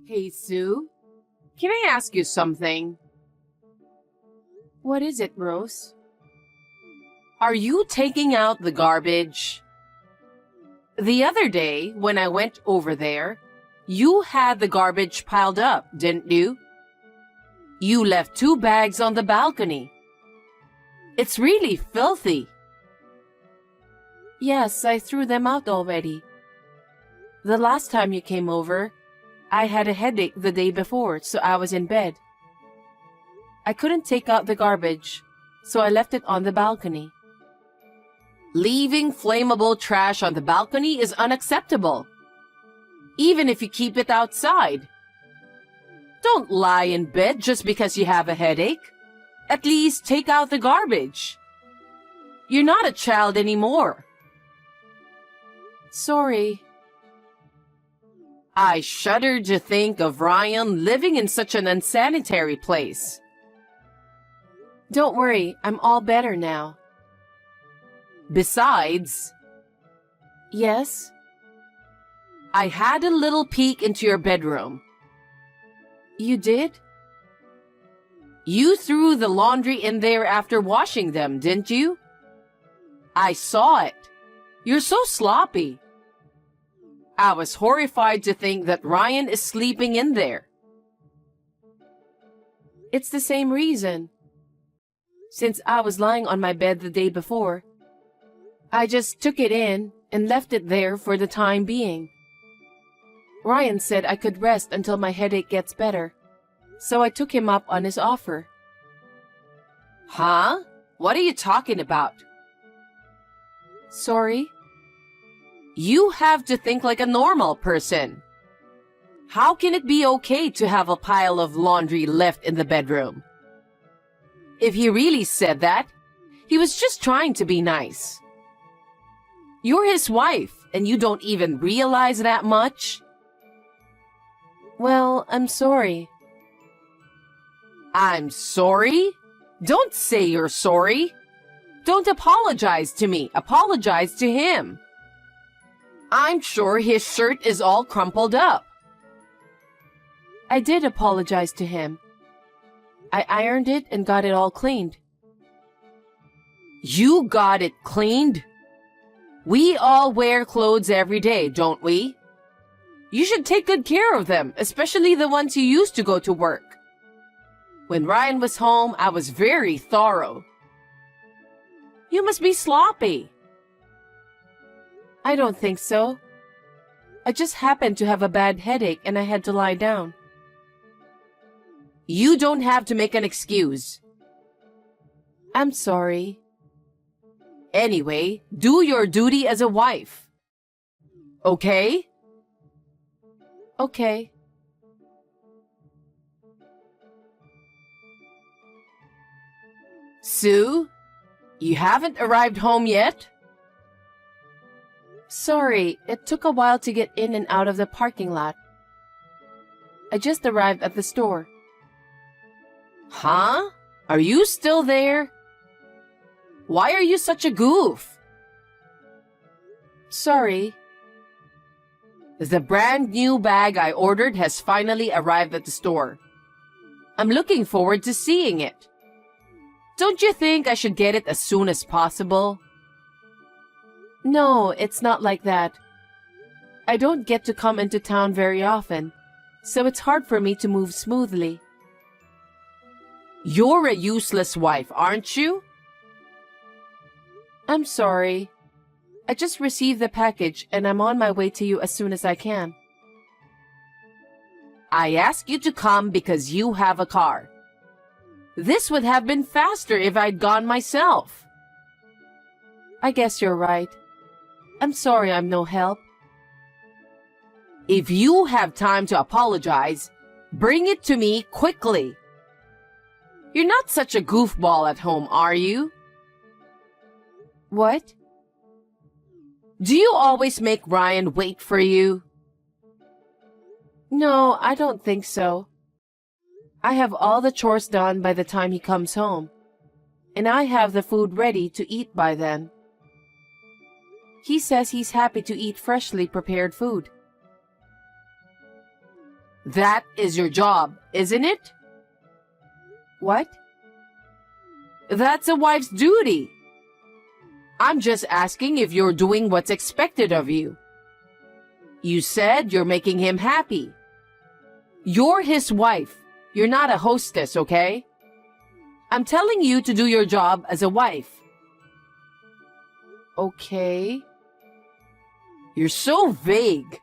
Hey, Sue, can I ask you something? What is it, Rose? Are you taking out the garbage? The other day, when I went over there, you had the garbage piled up, didn't you? You left 2 bags on the balcony. It's really filthy. Yes, I threw them out already. The last time you came over, I had a headache the day before, so I was in bed. I couldn't take out the garbage, so I left it on the balcony. Leaving flammable trash on the balcony is unacceptable, even if you keep it outside. Don't lie in bed just because you have a headache. At least take out the garbage. You're not a child anymore. Sorry. I shudder to think of Ryan living in such an unsanitary place. Don't worry, I'm all better now. Besides, Yes? I had a little peek into your bedroom. You did? You threw the laundry in there after washing them, didn't you? I saw it. You're so sloppy. I was horrified to think that Ryan is sleeping in there. It's the same reason. Since I was lying on my bed the day before, I just took it in and left it there for the time being. Ryan said I could rest until my headache gets better, so I took him up on his offer. Huh? What are you talking about? Sorry? You have to think like a normal person. How can it be okay to have a pile of laundry left in the bedroom? If he really said that, he was just trying to be nice. You're his wife, and you don't even realize that much? Well, I'm sorry. I'm sorry? Don't say you're sorry. Don't apologize to me. Apologize to him. I'm sure his shirt is all crumpled up. I did apologize to him. I ironed it and got it all cleaned. You got it cleaned? We all wear clothes every day, don't we? You should take good care of them, especially the ones you used to go to work. When Ryan was home, I was very thorough. You must be sloppy. I don't think so. I just happened to have a bad headache and I had to lie down. You don't have to make an excuse. I'm sorry. Anyway, do your duty as a wife. Okay? Okay. Sue, you haven't arrived home yet? Sorry, it took a while to get in and out of the parking lot. I just arrived at the store. Huh? Are you still there? Why are you such a goof? Sorry. The brand new bag I ordered has finally arrived at the store. I'm looking forward to seeing it. Don't you think I should get it as soon as possible? No, it's not like that. I don't get to come into town very often, so it's hard for me to move smoothly. You're a useless wife, aren't you? I'm sorry. I just received the package and I'm on my way to you as soon as I can. I asked you to come because you have a car. This would have been faster if I'd gone myself. I guess you're right. I'm sorry I'm no help. If you have time to apologize, bring it to me quickly. You're not such a goofball at home, are you? What? Do you always make Ryan wait for you? No, I don't think so. I have all the chores done by the time he comes home, and I have the food ready to eat by then. He says he's happy to eat freshly prepared food. That is your job, isn't it? What? That's a wife's duty. I'm just asking if you're doing what's expected of you. You said you're making him happy. You're his wife. You're not a hostess, okay? I'm telling you to do your job as a wife. Okay. You're so vague.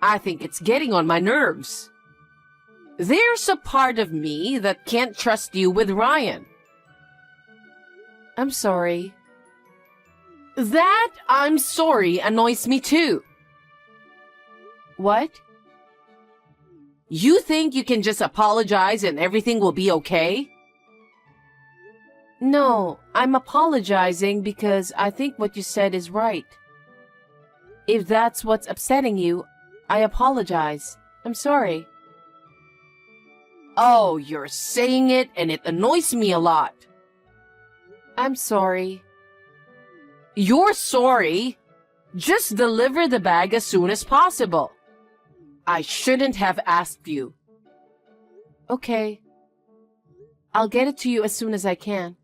I think it's getting on my nerves. There's a part of me that can't trust you with Ryan. I'm sorry. That I'm sorry annoys me too. What? You think you can just apologize and everything will be okay? No, I'm apologizing because I think what you said is right. If that's what's upsetting you, I apologize. I'm sorry. Oh, you're saying it and it annoys me a lot. I'm sorry. You're sorry? Just deliver the bag as soon as possible. I shouldn't have asked you. Okay. I'll get it to you as soon as I can.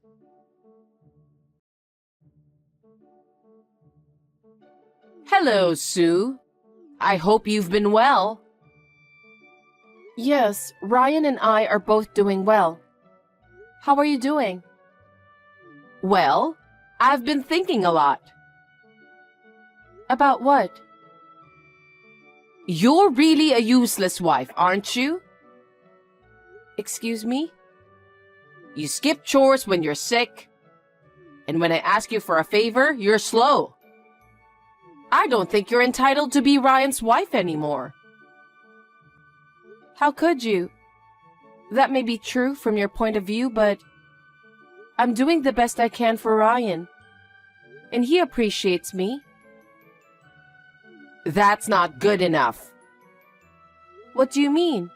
Hello, Sue. I hope you've been well. Yes, Ryan and I are both doing well. How are you doing? Well, I've been thinking a lot. About what? You're really a useless wife, aren't you? Excuse me? You skip chores when you're sick. And when I ask you for a favor, you're slow. I don't think you're entitled to be Ryan's wife anymore. How could you? That may be true from your point of view, but I'm doing the best I can for Ryan. And he appreciates me. That's not good enough. What do you mean?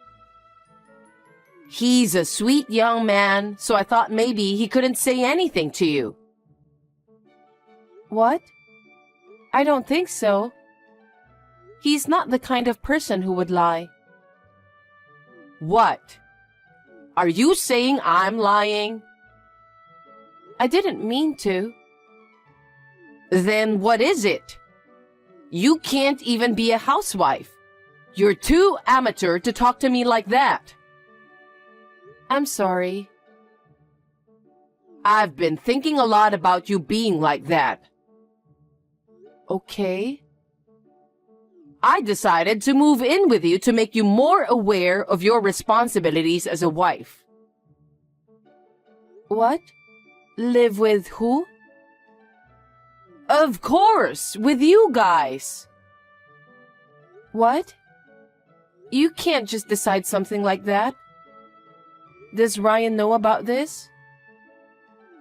He's a sweet young man, so I thought maybe he couldn't say anything to you. What? I don't think so. He's not the kind of person who would lie. What? Are you saying I'm lying? I didn't mean to. Then what is it? You can't even be a housewife. You're too amateur to talk to me like that. I'm sorry. I've been thinking a lot about you being like that. Okay. I decided to move in with you to make you more aware of your responsibilities as a wife. What? Live with who? Of course, with you guys. What? You can't just decide something like that. Does Ryan know about this?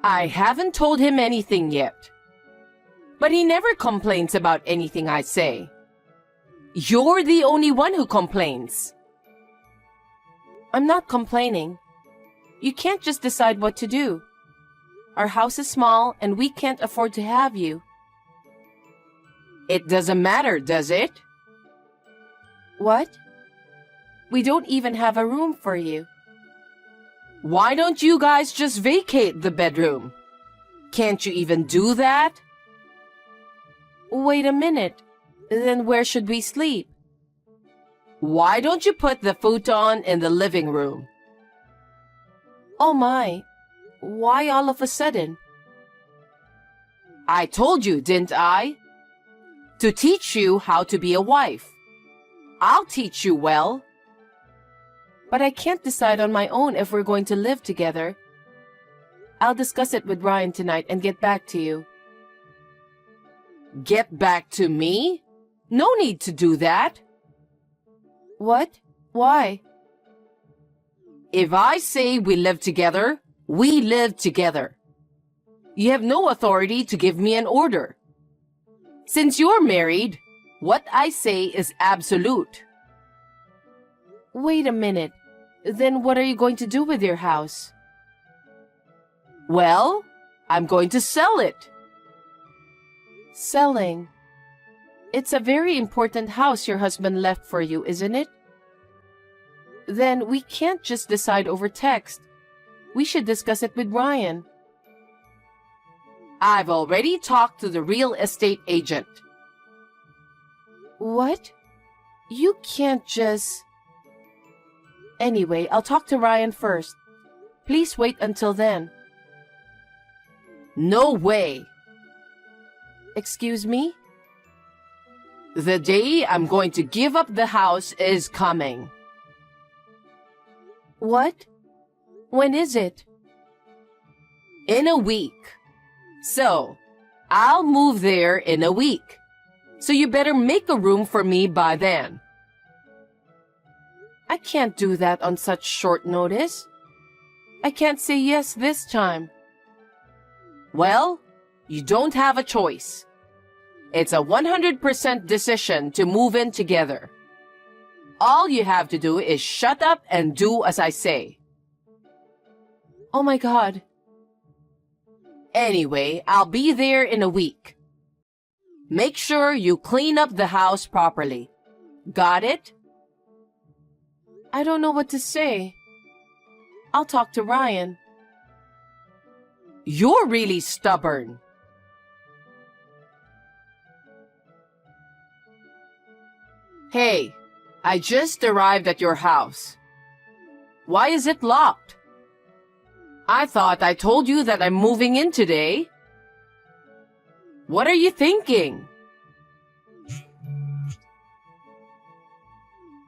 I haven't told him anything yet. But he never complains about anything I say. You're the only one who complains. I'm not complaining. You can't just decide what to do. Our house is small and we can't afford to have you. It doesn't matter, does it? What? We don't even have a room for you. Why don't you guys just vacate the bedroom? Can't you even do that? Wait a minute. Then where should we sleep? Why don't you put the futon in the living room? Oh my. Why all of a sudden? I told you, didn't I? To teach you how to be a wife. I'll teach you well. But I can't decide on my own if we're going to live together. I'll discuss it with Ryan tonight and get back to you. Get back to me? No need to do that. What? Why? If I say we live together, we live together. You have no authority to give me an order. Since you're married, what I say is absolute. Wait a minute. Then what are you going to do with your house? Well, I'm going to sell it. Selling. It's a very important house your husband left for you, isn't it? Then we can't just decide over text. We should discuss it with Ryan. I've already talked to the real estate agent. What? You can't just... Anyway, I'll talk to Ryan first. Please wait until then. No way. Excuse me? The day I'm going to give up the house is coming. What? When is it? In a week. So, I'll move there in a week. So you better make a room for me by then. I can't do that on such short notice. I can't say yes this time. Well, you don't have a choice. It's a 100% decision to move in together. All you have to do is shut up and do as I say. Oh my God. Anyway, I'll be there in a week. Make sure you clean up the house properly. Got it? I don't know what to say. I'll talk to Ryan. You're really stubborn. Hey, I just arrived at your house. Why is it locked? I thought I told you that I'm moving in today. What are you thinking?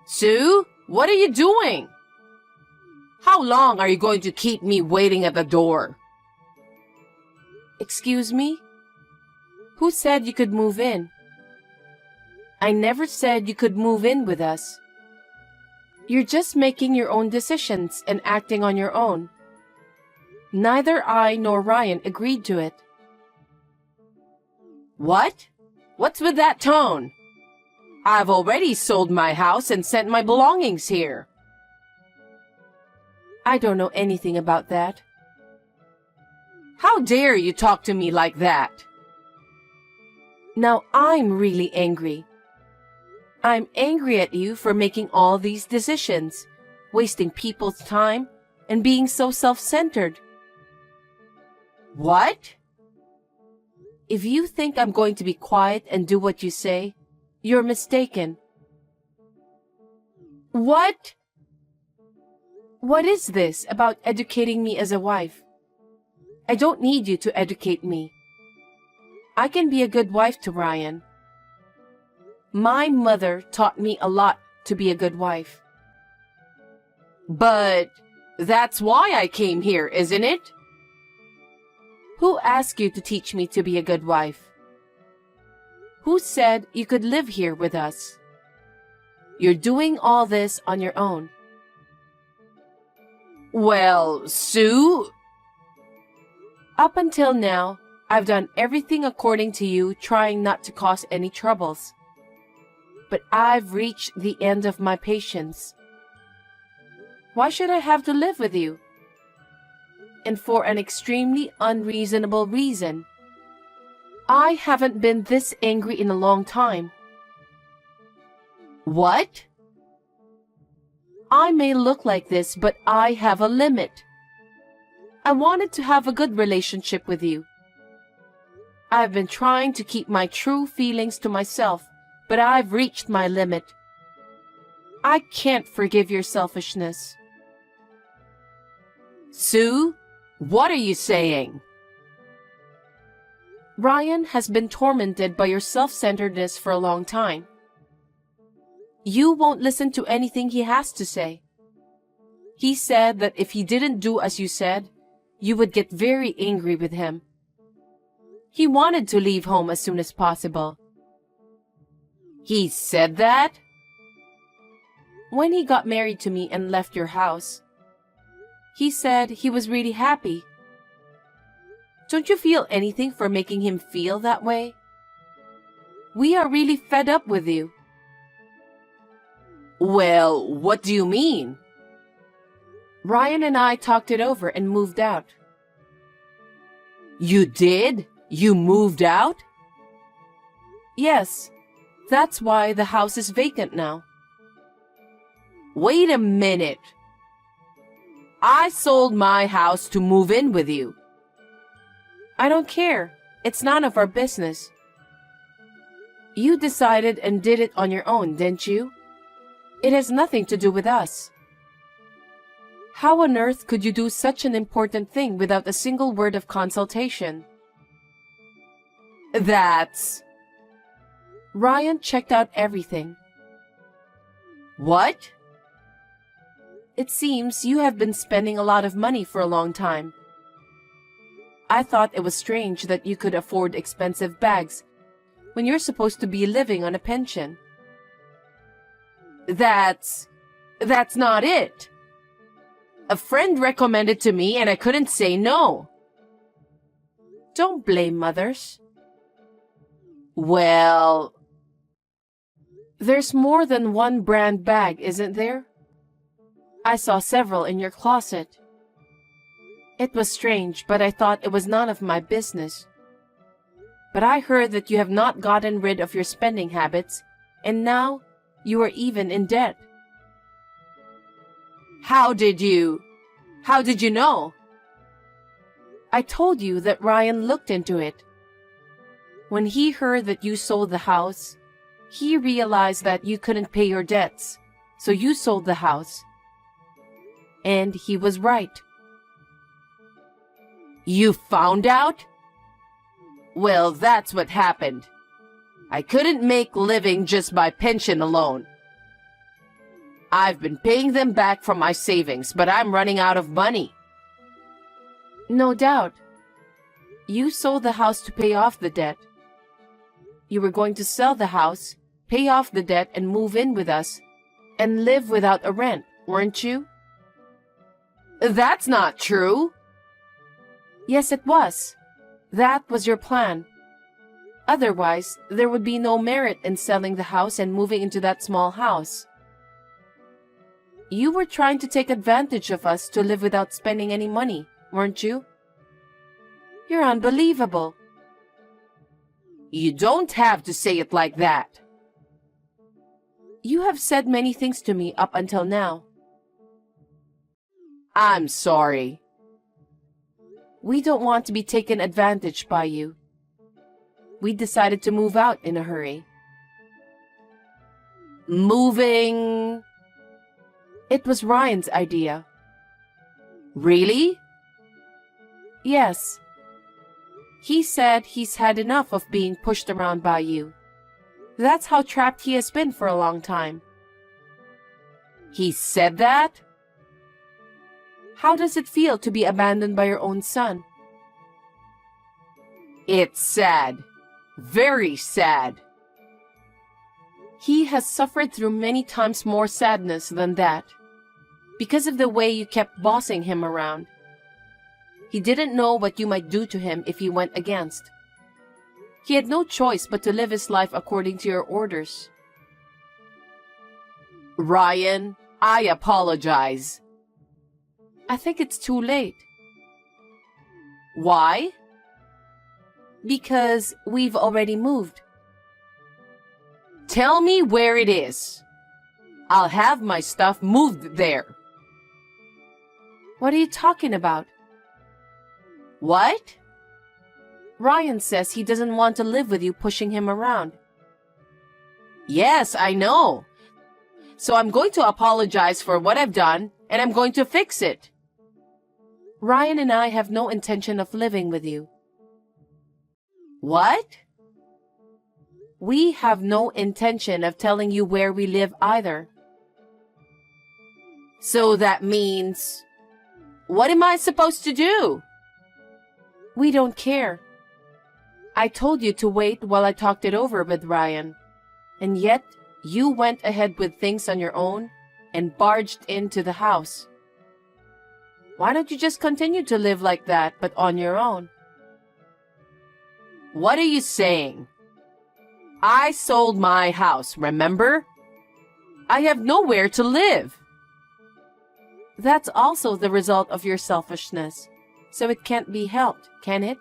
Sue, what are you doing? How long are you going to keep me waiting at the door? Excuse me? Who said you could move in? I never said you could move in with us. You're just making your own decisions and acting on your own. Neither I nor Ryan agreed to it. What? What's with that tone? I've already sold my house and sent my belongings here. I don't know anything about that. How dare you talk to me like that? Now I'm really angry. I'm angry at you for making all these decisions, wasting people's time, and being so self-centered. What? If you think I'm going to be quiet and do what you say, you're mistaken. What? What is this about educating me as a wife? I don't need you to educate me. I can be a good wife to Ryan. My mother taught me a lot to be a good wife. But that's why I came here, isn't it? Who asked you to teach me to be a good wife? Who said you could live here with us? You're doing all this on your own. Well, Sue... Up until now, I've done everything according to you, trying not to cause any troubles. But I've reached the end of my patience. Why should I have to live with you? And for an extremely unreasonable reason. I haven't been this angry in a long time. What? I may look like this, but I have a limit. I wanted to have a good relationship with you. I've been trying to keep my true feelings to myself, but I've reached my limit. I can't forgive your selfishness. Sue, what are you saying? Ryan has been tormented by your self-centeredness for a long time. You won't listen to anything he has to say. He said that if he didn't do as you said, you would get very angry with him. He wanted to leave home as soon as possible. He said that? When he got married to me and left your house, he said he was really happy. Don't you feel anything for making him feel that way? We are really fed up with you. Well, what do you mean? Ryan and I talked it over and moved out. You did? You moved out? Yes, that's why the house is vacant now. Wait a minute. I sold my house to move in with you. I don't care. It's none of our business. You decided and did it on your own, didn't you? It has nothing to do with us. How on earth could you do such an important thing without a single word of consultation? That's... Ryan checked out everything. What? It seems you have been spending a lot of money for a long time. I thought it was strange that you could afford expensive bags when you're supposed to be living on a pension. That's not it. A friend recommended to me and I couldn't say no. Don't blame mothers. Well... There's more than one brand bag, isn't there? I saw several in your closet. It was strange, but I thought it was none of my business. But I heard that you have not gotten rid of your spending habits, and now you are even in debt. How did you know? I told you that Ryan looked into it. When he heard that you sold the house, he realized that you couldn't pay your debts, so you sold the house. And he was right. You found out? Well, that's what happened. I couldn't make living just by pension alone. I've been paying them back from my savings, but I'm running out of money. No doubt. You sold the house to pay off the debt. You were going to sell the house, pay off the debt, and move in with us, and live without a rent, weren't you? That's not true. Yes, it was. That was your plan. Otherwise, there would be no merit in selling the house and moving into that small house. You were trying to take advantage of us to live without spending any money, weren't you? You're unbelievable. You don't have to say it like that. You have said many things to me up until now. I'm sorry. We don't want to be taken advantage by you. We decided to move out in a hurry. Moving? It was Ryan's idea. Really? Yes. He said he's had enough of being pushed around by you. That's how trapped he has been for a long time. He said that? How does it feel to be abandoned by your own son? It's sad. Very sad. He has suffered through many times more sadness than that, because of the way you kept bossing him around. He didn't know what you might do to him if he went against. He had no choice but to live his life according to your orders. Ryan, I apologize. I think it's too late. Why? Because we've already moved. Tell me where it is. I'll have my stuff moved there. What are you talking about? What? Ryan says he doesn't want to live with you pushing him around. Yes, I know. So I'm going to apologize for what I've done, and I'm going to fix it. Ryan and I have no intention of living with you. What? We have no intention of telling you where we live either. So that means... What am I supposed to do? We don't care. I told you to wait while I talked it over with Ryan. And yet, you went ahead with things on your own and barged into the house. Why don't you just continue to live like that, but on your own? What are you saying? I sold my house, remember? I have nowhere to live. That's also the result of your selfishness, so it can't be helped, can it?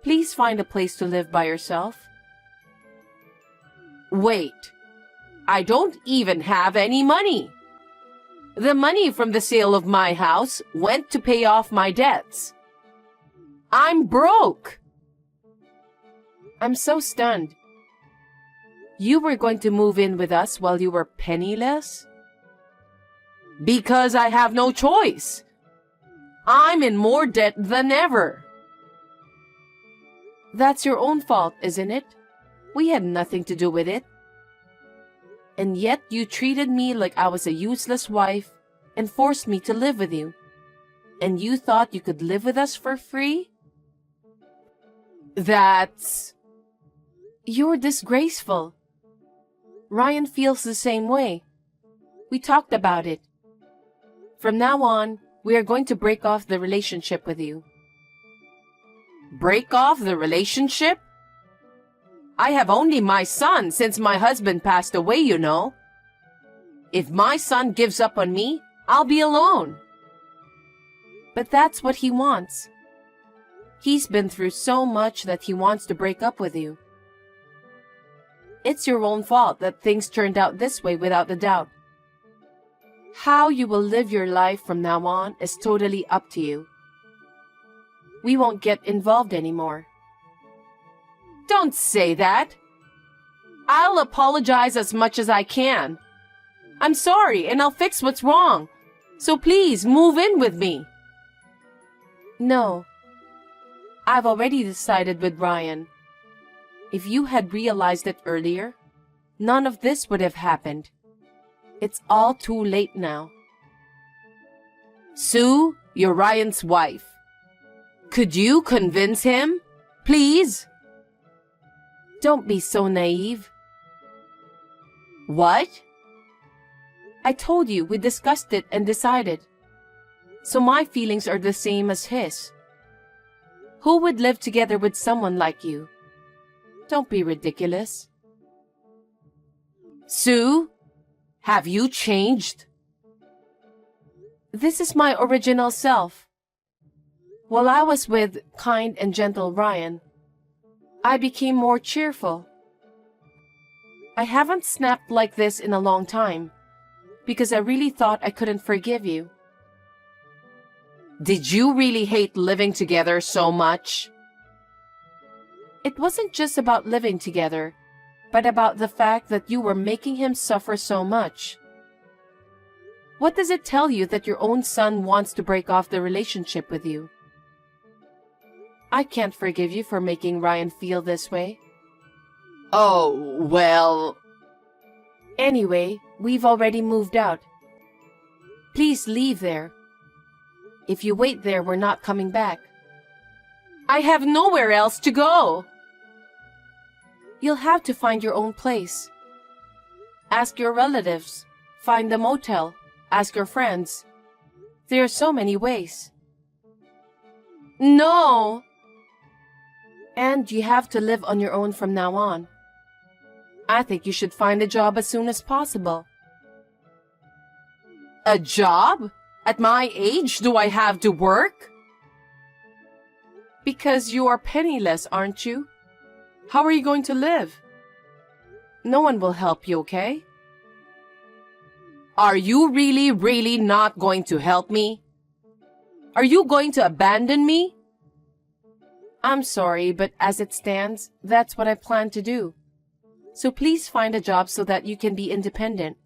Please find a place to live by yourself. Wait. I don't even have any money. The money from the sale of my house went to pay off my debts. I'm broke. I'm so stunned. You were going to move in with us while you were penniless? Because I have no choice. I'm in more debt than ever. That's your own fault, isn't it? We had nothing to do with it. And yet you treated me like I was a useless wife and forced me to live with you. And you thought you could live with us for free? That's... You're disgraceful. Ryan feels the same way. We talked about it. From now on, we are going to break off the relationship with you. Break off the relationship? I have only my son since my husband passed away, you know. If my son gives up on me, I'll be alone. But that's what he wants. He's been through so much that he wants to break up with you. It's your own fault that things turned out this way without a doubt. How you will live your life from now on is totally up to you. We won't get involved anymore. Don't say that. I'll apologize as much as I can. I'm sorry and I'll fix what's wrong. So please move in with me. No. I've already decided with Ryan. If you had realized it earlier, none of this would have happened. It's all too late now. Sue, you're Ryan's wife. Could you convince him? Please? Don't be so naive. What? I told you we discussed it and decided. So my feelings are the same as his. Who would live together with someone like you? Don't be ridiculous. Sue, have you changed? This is my original self. While I was with kind and gentle Ryan, I became more cheerful. I haven't snapped like this in a long time, because I really thought I couldn't forgive you. Did you really hate living together so much? It wasn't just about living together, but about the fact that you were making him suffer so much. What does it tell you that your own son wants to break off the relationship with you? I can't forgive you for making Ryan feel this way. Oh, well... Anyway, we've already moved out. Please leave there. If you wait there, we're not coming back. I have nowhere else to go. You'll have to find your own place. Ask your relatives. Find a motel. Ask your friends. There are so many ways. No! And you have to live on your own from now on. I think you should find a job as soon as possible. A job? At my age, do I have to work? Because you are penniless, aren't you? How are you going to live? No one will help you, okay? Are you really not going to help me? Are you going to abandon me? I'm sorry, but as it stands, that's what I plan to do. So please find a job so that you can be independent.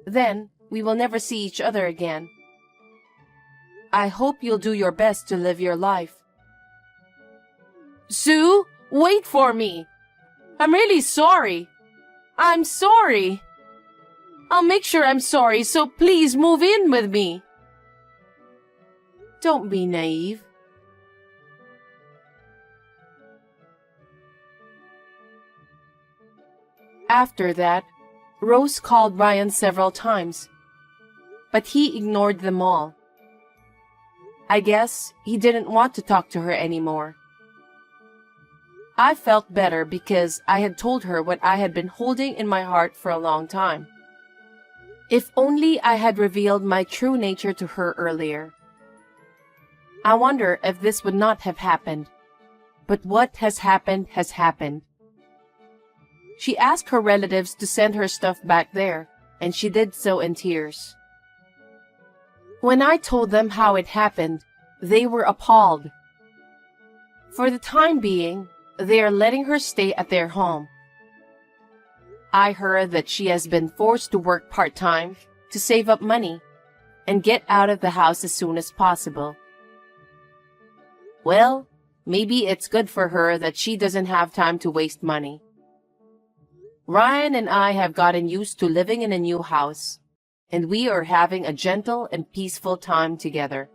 Then, we will never see each other again. I hope you'll do your best to live your life. Sue, wait for me. I'm really sorry. I'm sorry. I'll make sure I'm sorry, so please move in with me. Don't be naive. After that, Rose called Ryan several times, but he ignored them all. I guess he didn't want to talk to her anymore. I felt better because I had told her what I had been holding in my heart for a long time. If only I had revealed my true nature to her earlier. I wonder if this would not have happened. But what has happened has happened. She asked her relatives to send her stuff back there, and she did so in tears. When I told them how it happened, they were appalled. For the time being, they are letting her stay at their home. I heard that she has been forced to work part-time to save up money and get out of the house as soon as possible. Well, maybe it's good for her that she doesn't have time to waste money. Ryan and I have gotten used to living in a new house, and we are having a gentle and peaceful time together.